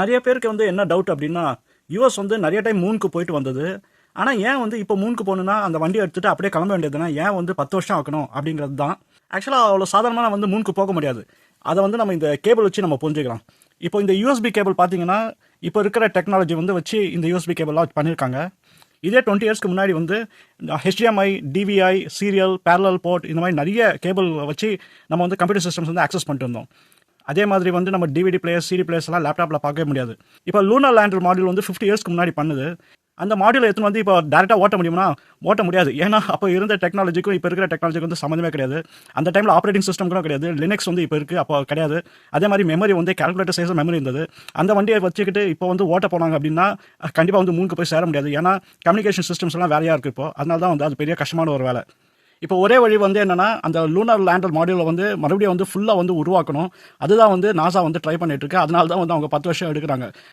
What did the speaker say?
நிறைய பேருக்கு வந்து என்ன டவுட் அப்படின்னா, யுஎஸ் வந்து நிறைய டைம் மூனுக்கு போயிட்டு வந்தது. ஆனால் ஏன் வந்து இப்போ மூனுக்கு போகணுன்னா அந்த வண்டியை எடுத்துகிட்டு அப்படியே கிளம்ப வேண்டியதுனா ஏன் வந்து 10 வருஷம் ஆக்கணும் அப்படிங்கிறது தான். ஆக்சுவலாக அவ்வளோ சாதாரணமாக வந்து மூனுக்கு போக முடியாது. அதை வந்து நம்ம இந்த கேபிள் வச்சு நம்ம புரிஞ்சுக்கலாம். இப்போ இந்த யூஎஸ்பி கேபிள் பார்த்தீங்கன்னா, இப்போ இருக்கிற டெக்னாலஜி வந்து வச்சு இந்த யூஎஸ்பி கேபிள்லாம் பண்ணியிருக்காங்க. இதே 20 இயர்ஸ்க்கு முன்னாடி வந்து HDMI, DVI, serial, parallel port இந்த மாதிரி நிறைய கேபிள் வச்சு நம்ம வந்து கம்ப்யூட்டர் சிஸ்டம்ஸ் வந்து ஆக்சஸ் பண்ணிட்டு இருந்தோம். அதே மாதிரி வந்து நம்ம டிவிடி பிளேயர்ஸ், சிடி பிளேயர்ஸ் எல்லாம் லேப்டாப்பில் பார்க்கவே முடியாது. இப்போ லூனர் லேண்டர் மாடியூல் வந்து 50 இயர்ஸ்க்கு முன்னாடி பண்ணுது. அந்த மாடியூல் எடுத்துன்னு வந்து இப்போ டேரெக்டாக ஓட்ட முடியுமா? ஓட்ட முடியாது. ஏன்னா அப்போ இருந்த டெக்னாலஜிக்கும் இப்போ இருக்கிற டெக்னாலஜிக்கும் வந்து சம்மந்தமே கிடையாது. அந்த டைமில் ஆப்ரேட்டிங் சிஸ்டம் கூட கிடையாது. லினக்ஸ் வந்து இப்போ இருக்குது, அப்போ கிடையாது. அதே மாதிரி மெமரி வந்து கால்குலேட்டர் சைஸ் மெமரி இருந்தது. அந்த வண்டியை வச்சுக்கிட்டு இப்போ வந்து ஓட்ட போனாங்க அப்படின்னா கண்டிப்பாக வந்து மூணுக்கு போய் சேர முடியாது. ஏன்னா கம்யூனிகேஷன் சிஸ்டம்ஸ் எல்லாம் வேறையாக இருக்குது. இப்போ அதனால தான் வந்து அது பெரிய கஷ்டமான ஒரு வேலை. இப்போ ஒரே வழி வந்து என்னன்னா, அந்த லூனர் லேண்டர் மாடியூலை வந்து மறுபடியும் வந்து ஃபுல்லாக வந்து உருவாக்கணும். அதுதான் வந்து நாசா வந்து ட்ரை பண்ணிட்டு இருக்கு. அதனால தான் வந்து அவங்க 10 வருஷம் எடுக்கிறாங்க.